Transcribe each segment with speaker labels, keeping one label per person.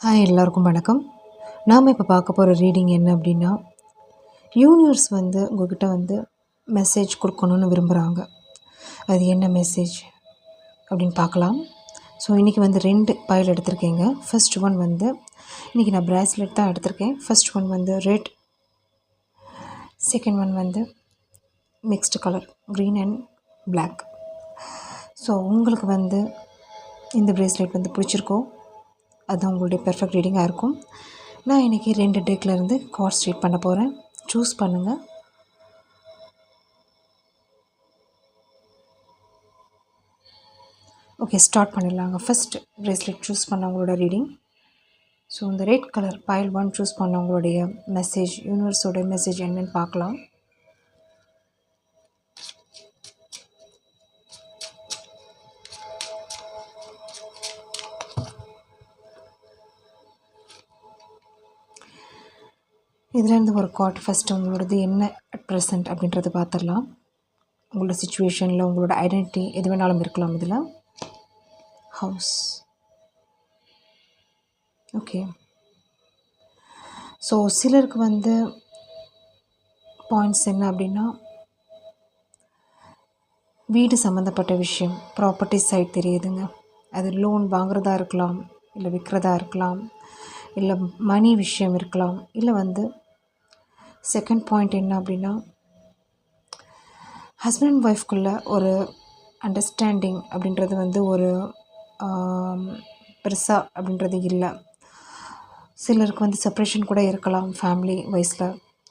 Speaker 1: Hi எல்லாருக்கும் வணக்கம். நாம் இப்போ பார்க்க போகிற ரீடிங் என்ன அப்படின்னா, யூனிவர்ஸ் உங்கள்கிட்ட மெசேஜ் கொடுக்கணுன்னு விரும்புகிறாங்க. அது என்ன மெசேஜ் அப்படின்னு பார்க்கலாம். ஸோ இன்றைக்கி 2 பைல் எடுத்திருக்கேங்க. ஃபர்ஸ்ட் ஒன் இன்றைக்கி நான் ப்ராஸ்லெட் தான் எடுத்திருக்கேன். First one red, second one mixed colour green and black. So உங்களுக்கு இந்த ப்ரேஸ்லெட் பிடிச்சிருக்கோ, அது உங்களுடைய பெர்ஃபெக்ட் ரீடிங்காக இருக்கும். நான் இன்றைக்கி 2 டெக்லேருந்து கார்ட்ஸ் ரீட் பண்ண போகிறேன். சூஸ் பண்ணுங்கள். ஓகே, ஸ்டார்ட் பண்ணிடலாங்க. ஃபஸ்ட் ப்ரேஸ்லெட் சூஸ் பண்ணவங்களோட ரீடிங். ஸோ இந்த ரெட் கலர் பைல் 1 சூஸ் பண்ணவங்களுடைய மெசேஜ், யூனிவர்ஸோட மெசேஜ் என்னன்னு பார்க்கலாம். இதுலேருந்து ஒரு கார்ட் ஃபஸ்ட்டு உங்களோடது என்ன அட் ப்ரெசண்ட் அப்படின்றது பார்த்துடலாம். உங்களோட சுச்சுவேஷனில் உங்களோட ஐடென்டிட்டி எது வேணாலும் இருக்கலாம். இதில் ஹவுஸ். ஓகே, ஸோ சிலருக்கு பாயிண்ட்ஸ் என்ன அப்படின்னா, வீடு சம்மந்தப்பட்ட விஷயம், ப்ராப்பர்ட்டி சைட் தெரியுதுங்க. அது லோன் வாங்குறதா இருக்கலாம், இல்லை விற்கிறதா இருக்கலாம், இல்லை மணி விஷயம் இருக்கலாம், இல்லை செகண்ட் பாயிண்ட் என்ன அப்படின்னா, ஹஸ்பண்ட் அண்ட் ஒய்ஃப்குள்ளே ஒரு அண்டர்ஸ்டாண்டிங் அப்படின்றது ஒரு பெருசாக அப்படின்றது இல்லை. சிலருக்கு செப்ரேஷன் கூட இருக்கலாம் ஃபேமிலி வைஸில்,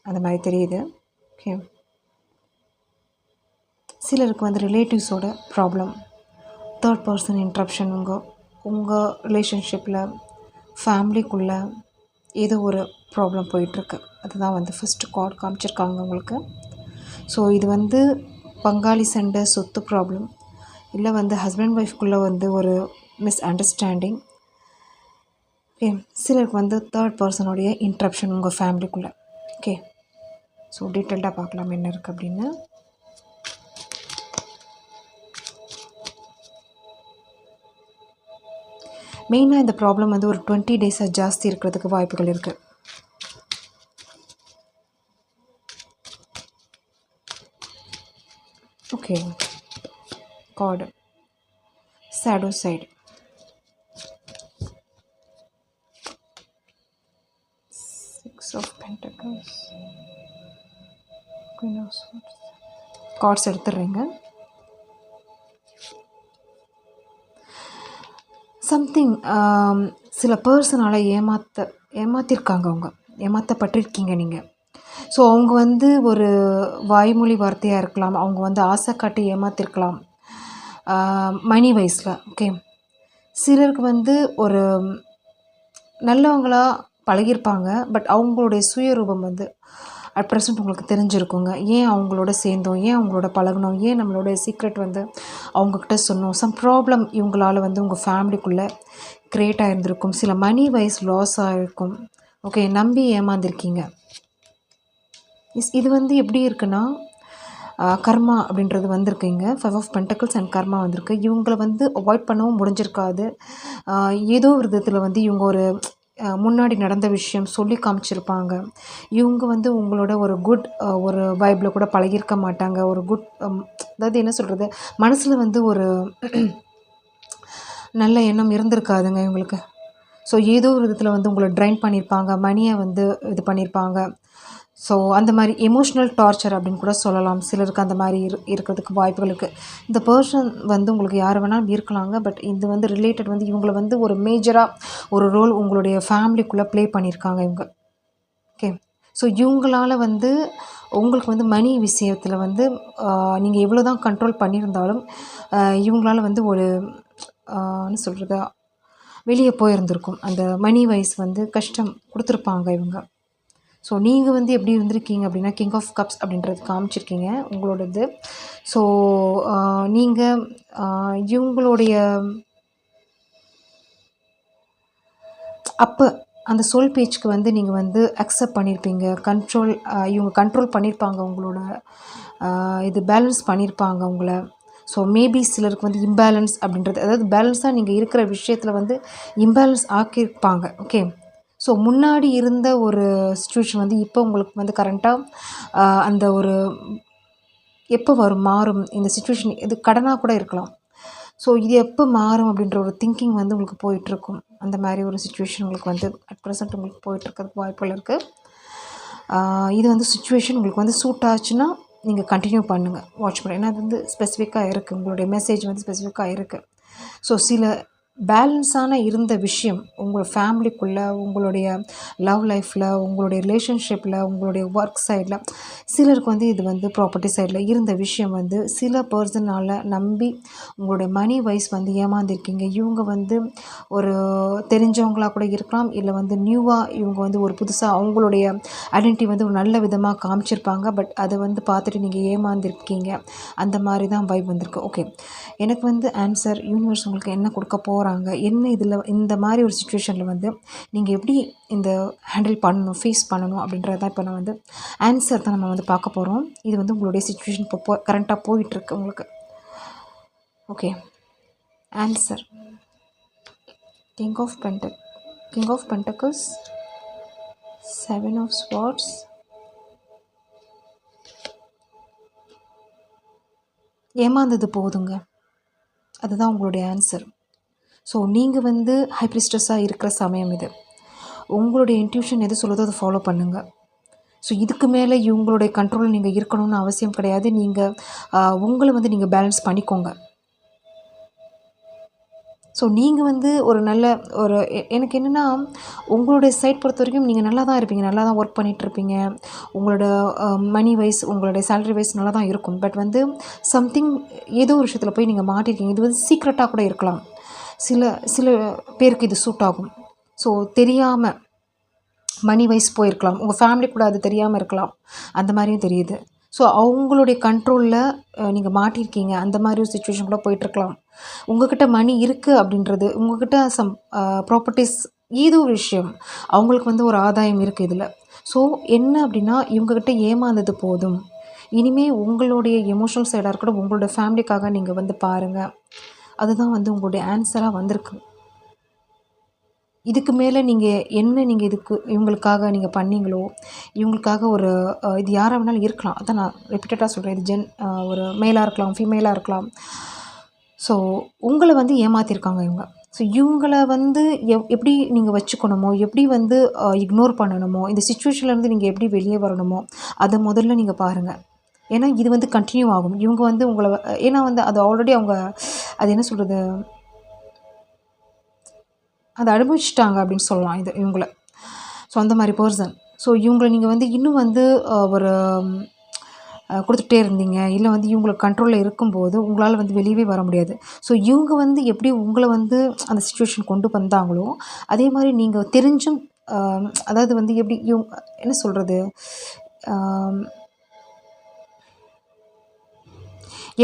Speaker 1: அந்த மாதிரி தெரியுது. ஓகே, சிலருக்கு ரிலேட்டிவ்ஸோட ப்ராப்ளம், தேர்ட் பர்சன் இன்ட்ரப்ஷன், உங்கள் ரிலேஷன்ஷிப்பில் ஃபேமிலிக்குள்ளே ஏதோ ஒரு ப்ராப்ளம் போயிட்டுருக்கு. அதுதான் ஃபஸ்ட்டு கார்டு காமிச்சிருக்காங்க உங்களுக்கு. ஸோ இது பங்காளி சண்டை, சொத்து ப்ராப்ளம், இல்லை ஹஸ்பண்ட் ஒய்ஃப்குள்ளே ஒரு மிஸ் அண்டர்ஸ்டாண்டிங். ஓகே, சிலருக்கு தேர்ட் பர்சனுடைய இன்ட்ரப்ஷன் உங்கள் ஃபேமிலிக்குள்ளே. ஓகே, ஸோ டீட்டெயில்டாக பார்க்கலாம் என்ன இருக்குது அப்படின்னு. மெயினாக இந்த ப்ராப்ளம் ஒரு 20 டேஸாக ஜாஸ்தி இருக்கிறதுக்கு வாய்ப்புகள் இருக்குது. Okay, card shadow side, 6 of Pentacles, Queen of Swords. Cards எடுத்துடுறேங்க. சம்திங் சில பர்சனால் ஏமாற்றிருக்காங்க, ஏமாற்றப்பட்டிருக்கீங்க நீங்கள். ஸோ அவங்க ஒரு வாய்மொழி வார்த்தையாக இருக்கலாம், அவங்க ஆசை காட்டி ஏமாற்றிருக்கலாம் மணி வைஸில். ஓகே, சிலருக்கு ஒரு நல்லவங்களாக பழகியிருப்பாங்க, பட் அவங்களுடைய சுயரூபம் அட் ப்ரெசண்ட் உங்களுக்கு தெரிஞ்சிருக்குங்க. ஏன் அவங்களோட சேர்ந்தோம், ஏன் அவங்களோட பழகணும், ஏன் நம்மளோட சீக்ரெட் அவங்கக்கிட்ட சொன்னோம். சம் ப்ராப்ளம் இவங்களால் உங்கள் ஃபேமிலிக்குள்ளே க்ரியேட் ஆகிருந்திருக்கும். சில மணி வைஸ் லாஸ் ஆகிருக்கும். ஓகே, நம்பி ஏமாந்துருக்கீங்க. இது எப்படி இருக்குன்னா, கர்மா அப்படின்றது வந்திருக்குங்க. 5 of Pentacles அண்ட் கர்மா வந்திருக்கு. இவங்களை அவாய்ட் பண்ணவும் முடிஞ்சிருக்காது. ஏதோ ஒரு விதத்தில் இவங்க ஒரு முன்னாடி நடந்த விஷயம் சொல்லி காமிச்சிருப்பாங்க. இவங்க உங்களோட ஒரு குட் ஒரு வைப்பில் கூட பழகியிருக்க மாட்டாங்க. ஒரு குட் அதாவது என்ன சொல்கிறது, மனசில் ஒரு நல்ல எண்ணம் இருந்திருக்காதுங்க இவங்களுக்கு. ஸோ ஏதோ ஒரு விதத்தில் உங்களை ட்ரைன் பண்ணியிருப்பாங்க, மணியை இது பண்ணியிருப்பாங்க. ஸோ அந்த மாதிரி எமோஷ்னல் டார்ச்சர் அப்படின்னு கூட சொல்லலாம். சிலருக்கு அந்த மாதிரி இருக்கிறதுக்கு வாய்ப்புகள் இருக்குது. இந்த பர்சன் உங்களுக்கு யார் வேணாலும் இருக்கலாங்க, பட் இது ரிலேட்டட் இவங்களை ஒரு மேஜராக ஒரு ரோல் உங்களுடைய ஃபேமிலிக்குள்ளே ப்ளே பண்ணியிருக்காங்க இவங்க. ஓகே, ஸோ இவங்களால் உங்களுக்கு மணி விஷயத்தில் நீங்கள் எவ்வளோ தான் கண்ட்ரோல் பண்ணியிருந்தாலும் இவங்களால் ஒரு என்ன சொல்கிறது, வெளியே போயிருந்திருக்கும். அந்த மணி வைஸ் கஷ்டம் கொடுத்துருப்பாங்க இவங்க. ஸோ நீங்கள் எப்படி இருந்திருக்கீங்க அப்படின்னா, கிங் ஆஃப் கப்ஸ் அப்படின்றது காமிச்சிருக்கீங்க உங்களோடது. ஸோ நீங்கள் இவங்களுடைய அப்போ அந்த சொல் பேச்சுக்கு நீங்கள் அக்செப்ட் பண்ணியிருப்பீங்க. இவங்க கண்ட்ரோல் பண்ணியிருப்பாங்க உங்களோட இது பேலன்ஸ் பண்ணியிருப்பாங்க உங்களை. ஸோ மேபி சிலருக்கு வந்து இம்பேலன்ஸ் அப்படின்றது, அதாவது பேலன்ஸாக நீங்கள் இருக்கிற விஷயத்தில் வந்து இம்பேலன்ஸ் ஆக்கியிருப்பாங்க. ஓகே. ஸோ முன்னாடி இருந்த ஒரு சிச்சுவேஷன் வந்து இப்போ உங்களுக்கு வந்து கரண்ட்டாக அந்த ஒரு எப்போ வரும் மாறும் இந்த சிச்சுவேஷன், இது கடனாக கூட இருக்கலாம். ஸோ இது எப்போ மாறும் அப்படின்ற ஒரு திங்கிங் வந்து உங்களுக்கு போயிட்டுருக்கும். அந்த மாதிரி ஒரு சிச்சுவேஷன் உங்களுக்கு வந்து அட் ப்ரெசென்ட் உங்களுக்கு போயிட்டுருக்கிறதுக்கு வாய்ப்புகள் இருக்குது. இது வந்து சிச்சுவேஷன் உங்களுக்கு வந்து சூட் ஆச்சுன்னா நீங்கள் கண்டினியூ பண்ணுங்கள், வாட்ச் பண்ணி. ஏன்னா அது வந்து ஸ்பெசிஃபிக்காக இருக்குது, உங்களுடைய மெசேஜ் வந்து ஸ்பெசிஃபிக்காக இருக்குது. ஸோ சில பேலன்ஸான இருந்த விஷயம் உங்கள் ஃபேமிலிக்குள்ளே, உங்களுடைய லவ் லைஃப்பில், உங்களுடைய ரிலேஷன்ஷிப்பில், உங்களுடைய ஒர்க் சைடில், சிலருக்கு வந்து இது வந்து ப்ராப்பர்ட்டி சைடில் இருந்த விஷயம் வந்து சில பர்சனால் நம்பி உங்களுடைய மணி வைஸ் வந்து ஏமாந்துருக்கீங்க. இவங்க வந்து ஒரு தெரிஞ்சவங்களாக கூட இருக்கலாம், இல்லை வந்து நியூவாக இவங்க வந்து ஒரு புதுசாக அவங்களுடைய ஐடென்டிட்டி வந்து ஒரு நல்ல விதமாக காமிச்சிருப்பாங்க. பட் அதை வந்து பார்த்துட்டு நீங்கள் ஏமாந்துருக்கீங்க. அந்த மாதிரி தான் வைப் வந்திருக்கு. ஓகே, எனக்கு வந்து ஆன்சர் யூனிவர்ஸ் உங்களுக்கு என்ன கொடுக்க போகிறாங்க, என்ன இதில் இந்த மாதிரி ஒரு சிச்சுவேஷனில் வந்து நீங்கள் எப்படி இந்த ஹேண்டில் பண்ணணும், ஃபேஸ் பண்ணணும் அப்படின்றது தான் இப்போ நான் வந்து ஆன்சர் தான் நம்ம வந்து பார்க்க போகிறோம். இது வந்து உங்களுடைய சிச்சுவேஷன் இப்போ கரண்ட்டாக போயிட்டுருக்கு உங்களுக்கு. Okay, answer king of pentacles, 7 of swords, ஏமாந்தது போதுங்க. அதுதான் உங்களுடைய ஆன்சர். ஸோ நீங்கள் வந்து ஹை பிரிஸ்டஸாக இருக்கிற சமயம் இது. உங்களுடைய இன்ட்யூஷன் எது சொல்லுதோ அதை ஃபாலோ பண்ணுங்கள். ஸோ இதுக்கு மேலே இவங்களுடைய கண்ட்ரோல் நீங்கள் இருக்கணும்னு அவசியம் கிடையாது. நீங்கள் உங்களை வந்து நீங்கள் பேலன்ஸ் பண்ணிக்கோங்க. ஸோ நீங்கள் வந்து ஒரு நல்ல ஒரு எனக்கு என்னென்னா, உங்களுடைய சைட் பொறுத்த வரைக்கும் நீங்கள் நல்லா தான் இருப்பீங்க, நல்லா தான் ஒர்க் பண்ணிகிட்ருப்பீங்க. உங்களோட மணி வைஸ், உங்களுடைய சேலரி வைஸ் நல்லா தான் இருக்கும். பட் வந்து சம்திங் ஏதோ ஒரு விஷயத்தில் போய் நீங்கள் மாட்டிருக்கீங்க. இது வந்து சீக்ரெட்டாக கூட இருக்கலாம். சில பேருக்கு இது சூட் ஆகும். ஸோ தெரியாமல் மணி வைஸ் போயிருக்கலாம், உங்கள் ஃபேமிலி கூட அது தெரியாமல் இருக்கலாம். அந்த மாதிரியும் தெரியுது. ஸோ அவங்களுடைய கண்ட்ரோலில் நீங்கள் மாட்டியிருக்கீங்க. அந்த மாதிரி ஒரு சிச்சுவேஷன் கூட போயிட்டுருக்கலாம். உங்கள்கிட்ட மணி இருக்குது அப்படின்றது, உங்கள்கிட்ட சம் ப்ராப்பர்ட்டிஸ், ஏதோ ஒரு விஷயம் அவங்களுக்கு வந்து ஒரு ஆதாயம் இருக்குது இதில். ஸோ என்ன அப்படின்னா, இவங்ககிட்ட ஏமாந்தது போதும். இனிமேல் உங்களுடைய எமோஷனல் சைடாக இருக்கட்டும், உங்களோட ஃபேமிலிக்காக நீங்கள் வந்து பாருங்கள். அதுதான் வந்து உங்களுடைய ஆன்சராக வந்திருக்கு. இதுக்கு மேலே நீங்கள் இதுக்கு இவங்களுக்காக நீங்கள் பண்ணீங்களோ, இவங்களுக்காக ஒரு இது யாராக வேணாலும் இருக்கலாம். அதான் நான் ரிப்பீட்டடாக சொல்கிறேன். இது ஒரு மேலாக இருக்கலாம், ஃபீமேலாக இருக்கலாம். ஸோ உங்களை வந்து ஏமாற்றிருக்காங்க இவங்க. ஸோ இவங்கள வந்து எப்படி நீங்கள் வச்சுக்கணுமோ, எப்படி வந்து இக்னோர் பண்ணணுமோ, இந்த சிச்சுவேஷன்லேருந்து நீங்கள் எப்படி வெளியே வரணுமோ, அதை முதல்ல நீங்கள் பாருங்கள். ஏன்னா இது வந்து கண்டினியூ ஆகும். இவங்க வந்து உங்களை ஏன்னா வந்து அது ஆல்ரெடி அவங்க அது என்ன சொல்கிறது, அதை அனுபவிச்சிட்டாங்க அப்படின்னு சொல்லலாம் இது இவங்கள. ஸோ அந்த மாதிரி பர்சன். ஸோ இவங்கள நீங்கள் வந்து இன்னும் வந்து ஒரு கொடுத்துட்டே இருந்தீங்க, இல்லை வந்து இவங்களுக்கு கண்ட்ரோலில் இருக்கும்போது உங்களால் வந்து வெளியவே வர முடியாது. ஸோ இவங்க வந்து எப்படி உங்களை வந்து அந்த சிச்சுவேஷன் கொண்டு வந்தாங்களோ, அதே மாதிரி நீங்கள் தெரிஞ்சும் அதாவது வந்து எப்படி என்ன சொல்கிறது,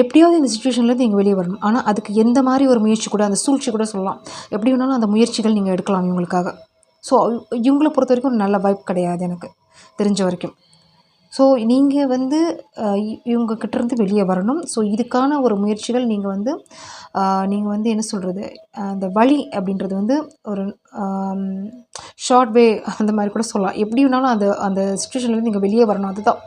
Speaker 1: எப்படியாவது இந்த சிச்சுவேஷன்லேருந்து நீங்கள் வெளியே வரணும். ஆனால் அதுக்கு எந்த மாதிரி ஒரு முயற்சி கூட, அந்த சூழ்ச்சி கூட சொல்லலாம், எப்படி வேணாலும் அந்த முயற்சிகள் நீங்கள் எடுக்கலாம் இவங்களுக்காக. ஸோ இவங்கள பொறுத்த வரைக்கும் ஒரு நல்ல வாய்ப்பு கிடையாது எனக்கு தெரிஞ்ச வரைக்கும். ஸோ நீங்கள் வந்து இவங்கக்கிட்டேருந்து வெளியே வரணும். ஸோ இதுக்கான ஒரு முயற்சிகள் நீங்கள் வந்து என்ன சொல்கிறது, அந்த வழி அப்படின்றது வந்து ஒரு ஷார்ட் வே அந்த மாதிரி கூட சொல்லலாம். எப்படி வேணாலும் அந்த அந்த சிச்சுவேஷன்லேருந்து நீங்கள் வெளியே வரணும், அதுதான்.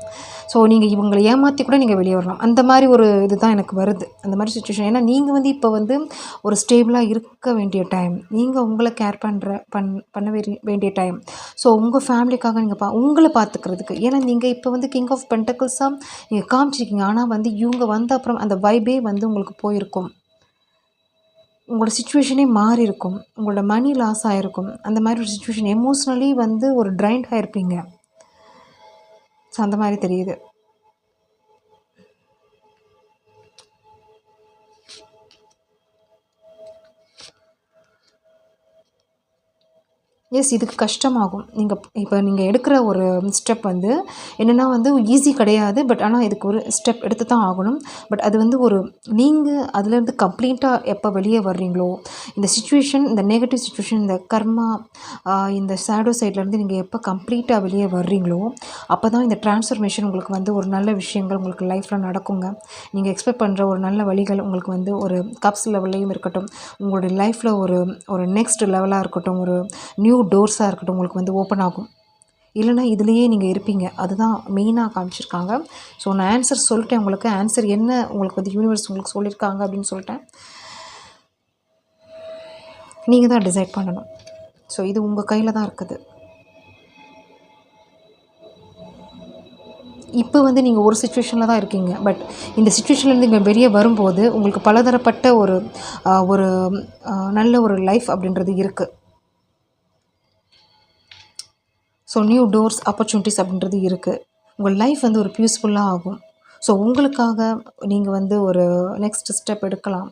Speaker 1: ஸோ நீங்கள் இவங்களை ஏமாற்றி கூட நீங்கள் வெளியே வரலாம். அந்த மாதிரி ஒரு இது தான் எனக்கு வருது, அந்த மாதிரி சிச்சுவேஷன். ஏன்னா நீங்கள் வந்து இப்போ வந்து ஒரு ஸ்டேபிளாக இருக்க வேண்டிய டைம், நீங்கள் உங்களை கேர் பண்ண வேண்டிய டைம். ஸோ உங்கள் ஃபேமிலிக்காக நீங்கள் உங்களை பார்த்துக்கிறதுக்கு. ஏன்னா நீங்கள் இப்போ வந்து கிங் ஆஃப் பென்டக்கிள்ஸாக நீங்கள் காமிச்சிருக்கீங்க. ஆனால் வந்து இவங்க வந்த அப்புறம் அந்த வைபே வந்து உங்களுக்கு போயிருக்கும். உங்களோட சிச்சுவேஷனே மாறி இருக்கும். உங்களோட மணி லாஸ் ஆகிருக்கும். அந்த மாதிரி ஒரு சிச்சுவேஷன், எமோஷ்னலி வந்து ஒரு ட்ரைன்ட் ஆகிருப்பீங்க. ஸோ அந்த மாதிரி தெரியுது. எஸ், இதுக்கு கஷ்டமாகும். இப்போ நீங்கள் எடுக்கிற ஒரு ஸ்டெப் வந்து என்னென்னா வந்து ஈஸி கிடையாது. பட் ஆனால் இதுக்கு ஒரு ஸ்டெப் எடுத்து தான் ஆகணும். பட் அது வந்து ஒரு நீங்கள் அதுலேருந்து கம்ப்ளீட்டாக எப்போ வெளியே வர்றீங்களோ, இந்த சிச்சுவேஷன், இந்த நெகட்டிவ் சிச்சுவேஷன், இந்த கர்மா, இந்த ஷேடோ சைட்லேருந்து நீங்கள் எப்போ கம்ப்ளீட்டாக வெளியே வர்றீங்களோ, அப்போ தான் இந்த ட்ரான்ஸ்ஃபர்மேஷன் உங்களுக்கு வந்து ஒரு நல்ல விஷயங்கள் உங்களுக்கு லைஃப்பில் நடக்குங்க. நீங்கள் எக்ஸ்பெக்ட் பண்ணுற ஒரு நல்ல வழிகள் உங்களுக்கு வந்து ஒரு கப்ஸ் லெவல்லையும் இருக்கட்டும், உங்களுடைய லைஃப்பில் ஒரு ஒரு நெக்ஸ்ட் லெவலாக இருக்கட்டும், ஒரு நியூ டோர்ஸாக இருக்கட்டும் உங்களுக்கு வந்து ஓப்பன் ஆகும். இல்லைனா இதுலேயே நீங்கள் இருப்பீங்க. அதுதான் மெயினாக காமிச்சிருக்காங்க. ஸோ நான் ஆன்சர் சொல்லிட்டேன் உங்களுக்கு. ஆன்சர் என்ன உங்களுக்கு வந்து யூனிவர்ஸ் உங்களுக்கு சொல்லியிருக்காங்க அப்படின்னு சொல்லிட்டேன். நீங்கள் தான் டிசைட் பண்ணணும். ஸோ இது உங்கள் கையில் தான் இருக்குது. இப்போ வந்து நீங்கள் ஒரு சிச்சுவேஷனில் தான் இருக்கீங்க. பட் இந்த சிச்சுவேஷன்லேருந்து நீங்கள் வெளியே வரும்போது உங்களுக்கு பலதரப்பட்ட ஒரு ஒரு நல்ல ஒரு லைஃப் அப்படின்றது இருக்குது. ஸோ நியூ டோர்ஸ், ஆப்பர்ச்சுனிட்டிஸ் அப்படின்றது இருக்குது. உங்கள் லைஃப் வந்து ஒரு பீஸ்ஃபுல்லாக ஆகும். ஸோ உங்களுக்காக நீங்கள் வந்து ஒரு நெக்ஸ்ட் ஸ்டெப் எடுக்கலாம்.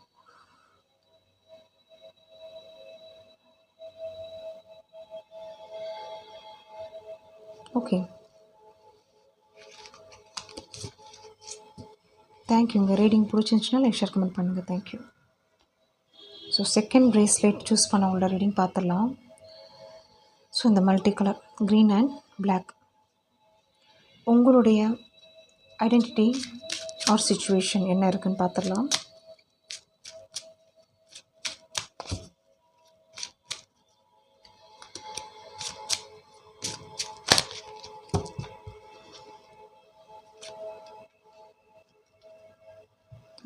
Speaker 1: Okay, thank you. உங்கள் ரீடிங் பிடிச்சிருந்துச்சுன்னா லைக், ஷேர், கமெண்ட் பண்ணுங்கள். Thank you. So second bracelet choose பண்ணவங்களோட ரீடிங் பார்த்துடலாம். ஸோ இந்த multi colour green and black, உங்களுடைய ஐடென்டிட்டி ஆர் சிச்சுவேஷன் என்ன இருக்குதுன்னு பார்த்துடலாம்.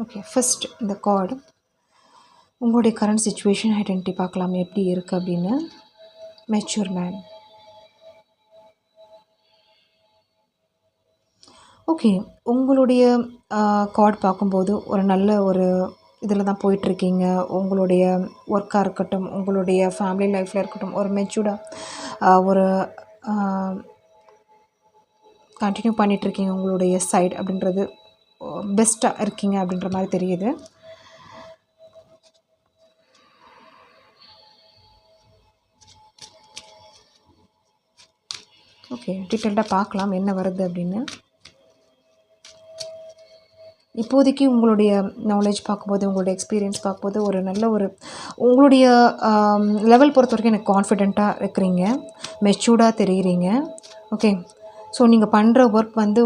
Speaker 1: ஓகே, ஃபர்ஸ்ட் இந்த கார்டு உங்களுடைய கரண்ட் சிச்சுவேஷன் ஐடென்டிட்டி பார்க்கலாம் எப்படி இருக்குது அப்படின்னு. Mature man. ஓகே, உங்களுடைய கார்டு பார்க்கும்போது ஒரு நல்ல ஒரு இதில் தான் போயிட்டுருக்கீங்க. உங்களுடைய ஒர்க்காக இருக்கட்டும், உங்களுடைய ஃபேமிலி லைஃப்பில் இருக்கட்டும், ஒரு மெச்சூர்டாக ஒரு கண்டினியூ பண்ணிகிட்ருக்கீங்க. உங்களுடைய சைடு அப்படின்றது பெஸ்ட்டாக இருக்கீங்க அப்படின்ற மாதிரி தெரியுது. ஓகே, டீட்டெயில்டாக பார்க்கலாம் என்ன வருது அப்படின்னு. இப்போதைக்கு உங்களுடைய நாலேஜ் பார்க்கும்போது, உங்களுடைய எக்ஸ்பீரியன்ஸ் பார்க்கும்போது ஒரு நல்ல ஒரு உங்களுடைய லெவல் பொறுத்த வரைக்கும் எனக்கு கான்ஃபிடெண்ட்டாக இருக்கிறீங்க, மெச்சூர்டாக தெரிகிறீங்க. ஓகே, ஸோ நீங்கள் பண்ணுற ஒர்க் வந்து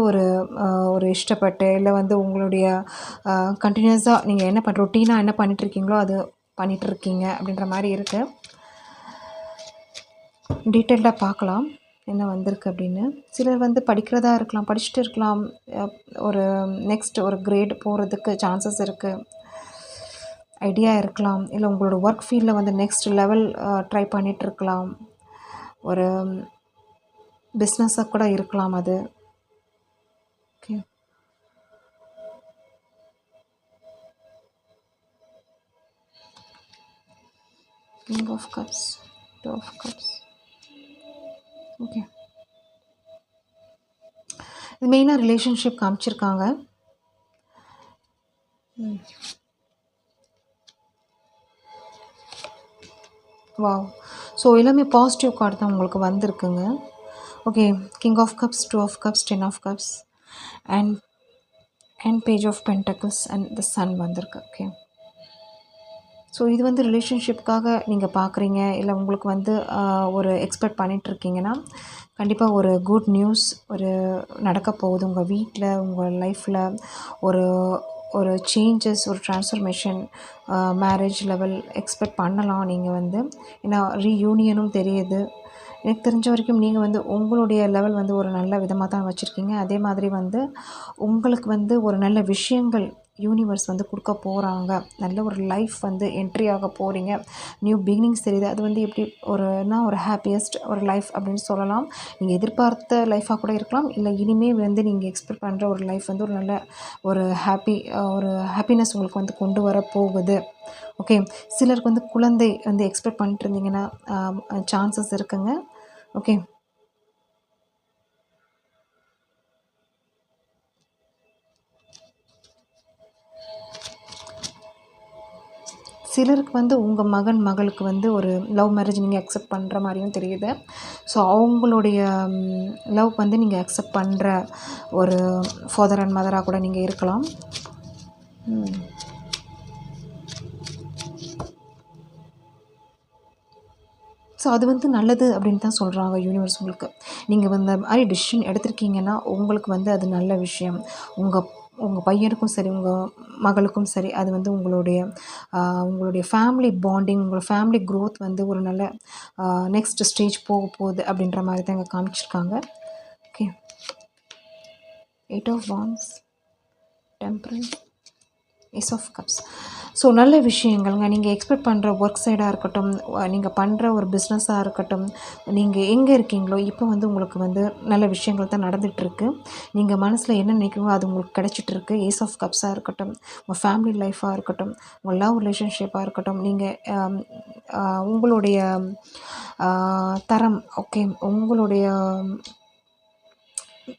Speaker 1: ஒரு இஷ்டப்பட்டு இல்லை வந்து உங்களுடைய கண்டினியூஸாக நீங்கள் என்ன ரொட்டீனாக என்ன பண்ணிகிட்ருக்கீங்களோ அது பண்ணிகிட்ருக்கீங்க அப்படின்ற மாதிரி இருக்குது. டீட்டெயில்டாக பார்க்கலாம் என்ன வந்திருக்கு அப்படின்னு. சிலர் வந்து படிக்கிறதா இருக்கலாம், படிச்சுட்டு இருக்கலாம், ஒரு நெக்ஸ்ட் ஒரு கிரேட் போகிறதுக்கு சான்சஸ் இருக்குது, ஐடியா இருக்கலாம். இல்லை உங்களோட ஒர்க் ஃபீல்டில் வந்து நெக்ஸ்ட் லெவல் ட்ரை பண்ணிகிட்ருக்கலாம், ஒரு பிஸ்னஸாக கூட இருக்கலாம் அது. Okay, king of cups, two of cups. Okay, இது மெயினாக ரிலேஷன்ஷிப் காமிச்சிருக்காங்க. வாவ், ஸோ எல்லாமே பாசிட்டிவ் கார்டு தான் உங்களுக்கு வந்திருக்குங்க. Okay, king of cups, two of cups, 10 of cups and page of pentacles and the sun வந்திருக்கு. ஓகே, ஸோ இது வந்து ரிலேஷன்ஷிப்புக்காக நீங்கள் பார்க்குறீங்க, இல்லை உங்களுக்கு வந்து ஒரு எக்ஸ்பெக்ட் பண்ணிகிட்ருக்கீங்கன்னா கண்டிப்பாக ஒரு குட் நியூஸ் ஒரு நடக்க போகுது உங்கள் வீட்டில், உங்கள் லைஃப்பில். ஒரு ஒரு சேஞ்சஸ், ஒரு ட்ரான்ஸ்ஃபர்மேஷன், மேரேஜ் லெவல் எக்ஸ்பெக்ட் பண்ணலாம் நீங்கள் வந்து. ஏன்னா ரீயூனியனும் தெரியுது. எனக்கு தெரிஞ்ச வரைக்கும் நீங்கள் வந்து உங்களுடைய லெவல் வந்து ஒரு நல்ல விதமாக தான் வச்சுருக்கீங்க. அதே மாதிரி வந்து உங்களுக்கு வந்து ஒரு நல்ல விஷயங்கள் யூனிவர்ஸ் வந்து கொடுக்க போகிறாங்க. நல்ல ஒரு லைஃப் வந்து என்ட்ரி ஆக போகிறீங்க. நியூ பிகினிங்ஸ் தெரியுது. அது வந்து எப்படி ஒரு ஹாப்பியஸ்ட் ஒரு லைஃப் அப்படின்னு சொல்லலாம். நீங்கள் எதிர்பார்த்த லைஃபாக கூட இருக்கலாம், இல்லை இனிமேல் வந்து நீங்கள் எக்ஸ்பெக்ட் பண்ணுற ஒரு லைஃப் வந்து ஒரு நல்ல ஒரு ஒரு ஹாப்பினஸ் உங்களுக்கு வந்து கொண்டு வர போகுது. ஓகே, சிலருக்கு வந்து குழந்தை வந்து எக்ஸ்பெக்ட் பண்ணிட்டு இருந்தீங்கன்னா சான்சஸ் இருக்குங்க. ஓகே, சிலருக்கு வந்து உங்கள் மகன் மகளுக்கு வந்து ஒரு லவ் மேரேஜ் நீங்கள் அக்செப்ட் பண்ணுற மாதிரியும் தெரியுது. ஸோ அவங்களுடைய லவ் வந்து நீங்கள் அக்செப்ட் பண்ணுற ஒரு ஃபாதர் அண்ட் மதராக கூட நீங்கள் இருக்கலாம். ஸோ அது வந்து நல்லது அப்படின்னு தான் சொல்கிறாங்க யூனிவர்ஸ் உங்களுக்கு. நீங்கள் இந்த மாதிரி டிசிஷன் எடுத்திருக்கீங்கன்னா உங்களுக்கு வந்து அது நல்ல விஷயம். உங்கள் பையனுக்கும் சரி உங்கள் மகளுக்கும் சரி அது வந்து உங்களுடைய ஃபேமிலி பாண்டிங், உங்களோட ஃபேமிலி க்ரோத் வந்து ஒரு நல்ல நெக்ஸ்ட் ஸ்டேஜ் போக போகுது அப்படின்ற மாதிரி தான் இங்கே காமிச்சிருக்காங்க. Okay, 8 of Wands, Temperance, Ace of Cups. So நல்ல விஷயங்கள்ங்க. நீங்கள் எக்ஸ்பெக்ட் பண்ணுற ஒர்க் சைடாக இருக்கட்டும், நீங்கள் பண்ணுற ஒரு பிஸ்னஸாக இருக்கட்டும், நீங்கள் எங்கே இருக்கீங்களோ இப்போ வந்து உங்களுக்கு வந்து நல்ல விஷயங்கள் தான் நடந்துகிட்ருக்கு. நீங்கள் மனசில் என்ன நினைக்கிறீங்களோ அது உங்களுக்கு கிடச்சிட்ருக்கு. ஏஸ் ஆஃப் கப்ஸாக இருக்கட்டும், உங்கள் ஃபேமிலி லைஃபாக இருக்கட்டும், உங்கள் லவ் ரிலேஷன்ஷிப்பாக இருக்கட்டும், நீங்கள் உங்களுடைய தரம், ஓகே, உங்களுடைய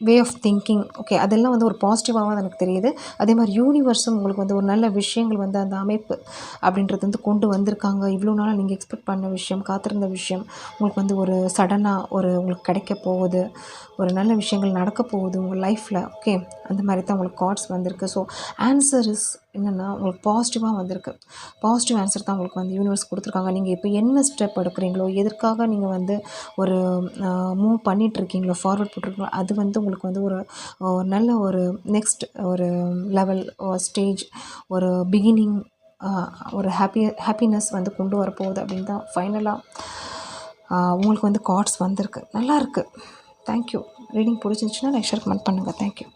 Speaker 1: வே ஆஃப் திங்கிங், ஓகே, அதெல்லாம் வந்து ஒரு பாசிட்டிவாக தான் எனக்கு தெரியுது. அதே மாதிரி யூனிவர்ஸும் உங்களுக்கு வந்து ஒரு நல்ல விஷயங்கள் வந்து அந்த அமைப்பு அப்படின்றது வந்து கொண்டு வந்திருக்காங்க. இவ்வளோ நாளாக நீங்கள் எக்ஸ்பெக்ட் பண்ண விஷயம், காத்திருந்த விஷயம் உங்களுக்கு வந்து ஒரு சடனாக உங்களுக்கு கிடைக்க போகுது. ஒரு நல்ல விஷயங்கள் நடக்க போகுது உங்கள் லைஃப்பில். ஓகே, அந்த மாதிரி தான் உங்களுக்கு கார்ட்ஸ் வந்திருக்கு. ஸோ ஆன்சர் இஸ் என்னென்னா உங்களுக்கு பாசிட்டிவாக வந்திருக்கு. பாசிட்டிவ் ஆன்சர் தான் உங்களுக்கு வந்து யூனிவர்ஸ் கொடுத்துருக்காங்க. நீங்கள் இப்போ என்ன ஸ்டெப் எடுக்கிறீங்களோ, எதற்காக நீங்கள் வந்து ஒரு மூவ் பண்ணிகிட்ருக்கீங்களோ, ஃபார்வர்ட் போட்டிருக்கீங்களோ, அது வந்து உங்களுக்கு வந்து ஒரு நல்ல ஒரு நெக்ஸ்ட் ஒரு லெவல் ஸ்டேஜ், ஒரு பிகினிங், ஒரு ஹாப்பினஸ் வந்து கொண்டு வரப்போகுது அப்படின்னு தான் ஃபைனலாக உங்களுக்கு வந்து கார்ட்ஸ் வந்திருக்கு. நல்லாயிருக்கு. தேங்க்யூ. ரீடிங் பிடிச்சிருந்துச்சுன்னா லைக் ஷேர் கமெண்ட் பண்ணுங்கள். தேங்க்யூ.